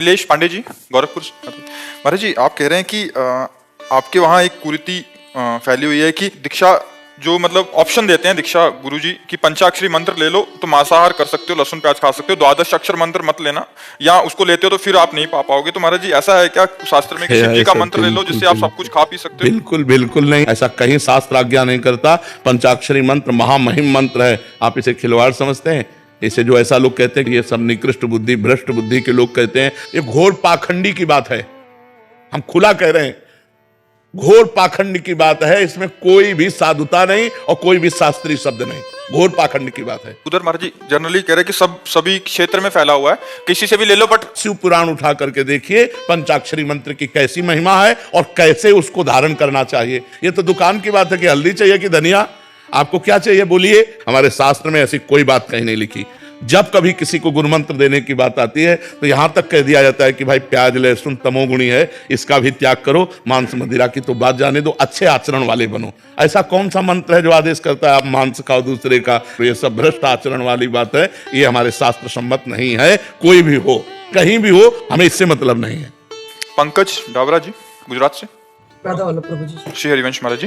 नीलेश पांडे जी, गोरखपुर। महाराज जी, आप कह रहे हैं कि आपके वहाँ एक कुरीति फैली हुई है कि दीक्षा जो मतलब ऑप्शन देते हैं दीक्षा गुरुजी कि पंचाक्षरी मंत्र ले लो तो मांसाहार कर सकते हो, लहसुन प्याज खा सकते हो, द्वादश अक्षर मंत्र मत लेना, या उसको लेते हो तो फिर आप नहीं पा पाओगे। तो महाराज जी ऐसा है क्या शास्त्र में कि शिव जी का मंत्र ले लो जिससे आप सब कुछ खा पी सकते हो? बिल्कुल बिल्कुल नहीं, ऐसा कहीं शास्त्र आज्ञा नहीं करता। पंचाक्षरी मंत्र महामहिम मंत्र है, आप इसे खिलवाड़ समझते हैं? इसे जो ऐसा लोग कहते हैं कि ये सब निकृष्ट बुद्धि भ्रष्ट बुद्धि के लोग कहते हैं, ये घोर पाखंडी की बात है। हम खुला कह रहे हैं, घोर पाखंड की बात है। इसमें कोई भी साधुता नहीं और कोई भी शास्त्रीय शब्द नहीं, घोर पाखंड की बात है। उधर महाराज जी जनरली कह रहे हैं कि सभी क्षेत्र में फैला हुआ है, किसी से भी ले लो, बट शिव पुराण उठा करके देखिए पंचाक्षरी मंत्र की कैसी महिमा है और कैसे उसको धारण करना चाहिए। ये तो दुकान की बात है कि हल्दी चाहिए कि धनिया, आपको क्या चाहिए बोलिए। हमारे शास्त्र में ऐसी कोई बात कहीं नहीं लिखी। जब कभी किसी को गुरु मंत्र देने की बात आती है तो यहां तक कह दिया जाता है कि भाई प्याज लहसुन तमोगुणी है, इसका भी त्याग करो, मांस मदिरा की तो बात जाने दो, अच्छे आचरण वाले बनो। ऐसा कौन सा मंत्र है जो आदेश करता है आप मांस खाओ दूसरे का? तो ये सब भ्रष्ट आचरण वाली बात है, ये हमारे शास्त्र सम्मत नहीं है। कोई भी हो, कहीं भी हो, हमें इससे मतलब नहीं है। पंकज डावरा जी, गुजरात से। प्रभु जी। श्री हरिवंश महाराज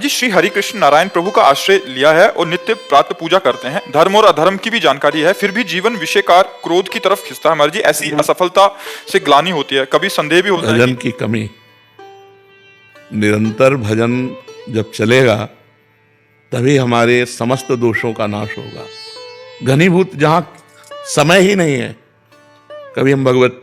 जी, श्री हरि कृष्ण नारायण प्रभु का आश्रय लिया है और नित्य प्रातः पूजा करते हैं, धर्म और अधर्म की भी जानकारी है, फिर भी जीवन विषयकार क्रोध की तरफ खिंचता है। महाराज जी ऐसी असफलता से ग्लानि होती है, कभी संदेह भी होता है। भजन की कमी, निरंतर भजन जब चलेगा तभी हमारे समस्त दोषों का नाश होगा। घनीभूत जहां समय ही नहीं है, कभी हम भगवत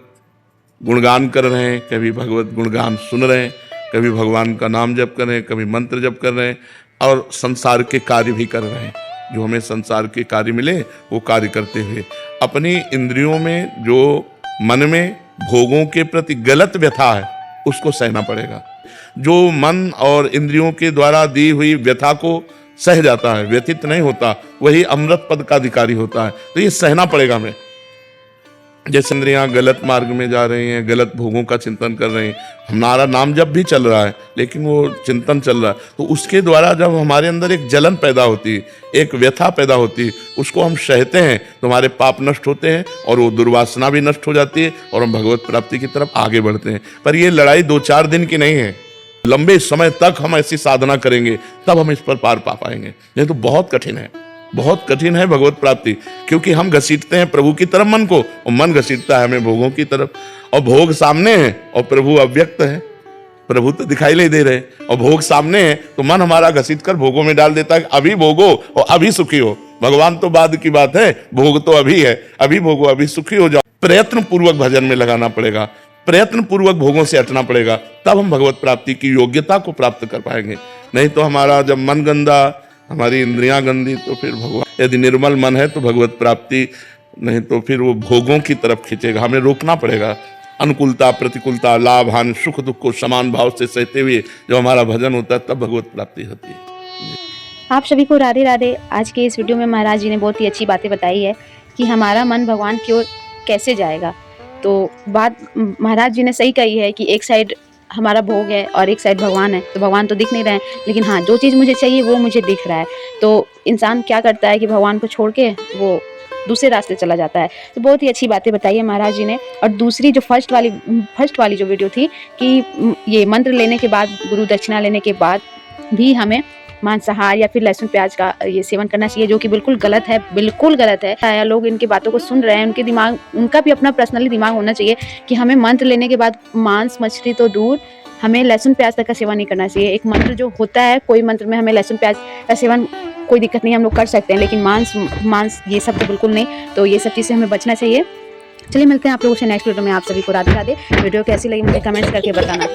गुणगान कर रहे हैं, कभी भगवत गुणगान सुन रहे हैं, कभी भगवान का नाम जप कर रहे हैं, कभी मंत्र जप कर रहे हैं और संसार के कार्य भी कर रहे हैं। जो हमें संसार के कार्य मिले वो कार्य करते हुए अपनी इंद्रियों में जो मन में भोगों के प्रति गलत व्यथा है उसको सहना पड़ेगा। जो मन और इंद्रियों के द्वारा दी हुई व्यथा को सह जाता है, व्यथित नहीं होता, वही अमृत पद का अधिकारी होता है। तो ये सहना पड़ेगा हमें। जैसे इंद्रियां गलत मार्ग में जा रही हैं, गलत भोगों का चिंतन कर रहे हैं, हमारा नाम जब भी चल रहा है लेकिन वो चिंतन चल रहा है, तो उसके द्वारा जब हमारे अंदर एक जलन पैदा होती है, एक व्यथा पैदा होती है, उसको हम सहते हैं तो हमारे पाप नष्ट होते हैं और वो दुर्वासना भी नष्ट हो जाती है और हम भगवत प्राप्ति की तरफ आगे बढ़ते हैं। पर ये लड़ाई 2-4 दिन की नहीं है, लंबे समय तक हम ऐसी साधना करेंगे तब हम इस पर पार पा पाएंगे। ये तो बहुत कठिन है, बहुत कठिन है भगवत प्राप्ति, क्योंकि हम घसीटते हैं प्रभु की तरफ मन को और मन घसीटता है हमें भोगों की तरफ, और भोग सामने है और प्रभु अव्यक्त है। प्रभु तो दिखाई नहीं दे रहे और भोग सामने है, तो मन हमारा घसीट कर भोगों में डाल देता है। अभी भोगो और अभी सुखी हो, भगवान तो बाद की बात है, भोग तो अभी है, अभी भोगो अभी सुखी हो जाओ। प्रयत्न पूर्वक भजन में लगाना पड़ेगा, प्रयत्न पूर्वक भोगों से हटना पड़ेगा, तब हम भगवत प्राप्ति की योग्यता को प्राप्त कर पाएंगे। नहीं तो हमारा जब मन गंदा, हमारी इंद्रियां गंदी, तो फिर भगवान, यदि निर्मल मन है तो भगवत प्राप्ति, नहीं तो फिर वो भोगों की तरफ खींचेगा। हमें रोकना पड़ेगा। अनुकूलता प्रतिकूलता लाभ हानि सुख दुख को समान भाव से सहते हुए जब हमारा भजन होता है तब भगवत प्राप्ति होती है। आप सभी को राधे राधे। आज के इस वीडियो में महाराज जी ने बहुत ही अच्छी बातें बताई है कि हमारा मन भगवान की ओर कैसे जाएगा। तो बात महाराज जी ने सही कही है कि एक साइड हमारा भोग है और एक साइड भगवान है, तो भगवान तो दिख नहीं रहे हैं, लेकिन हाँ जो चीज़ मुझे चाहिए वो मुझे दिख रहा है। तो इंसान क्या करता है कि भगवान को छोड़ के वो दूसरे रास्ते चला जाता है। तो बहुत ही अच्छी बातें बताई है महाराज जी ने। और दूसरी जो फर्स्ट वाली जो वीडियो थी कि ये मंत्र लेने के बाद, गुरु दक्षिणा लेने के बाद भी हमें मांसाहार या फिर लहसुन प्याज का ये सेवन करना चाहिए, जो कि बिल्कुल गलत है, बिल्कुल गलत है। लोग इनकी बातों को सुन रहे हैं, उनके दिमाग, उनका भी अपना पर्सनली दिमाग होना चाहिए कि हमें मंत्र लेने के बाद मांस मछली तो दूर, हमें लहसुन प्याज तक का सेवन नहीं करना चाहिए। एक मंत्र जो होता है, कोई मंत्र में हमें लहसुन प्याज का सेवन कोई दिक्कत नहीं, हम लोग कर सकते हैं, लेकिन मांस ये सब तो बिल्कुल नहीं। तो ये सब चीज़ से हमें बचना चाहिए। चलिए मिलते हैं आप लोगों से नेक्स्ट वीडियो में। आप सभी को राधे राधे। वीडियो कैसी लगी मुझे कमेंट्स करके बताना।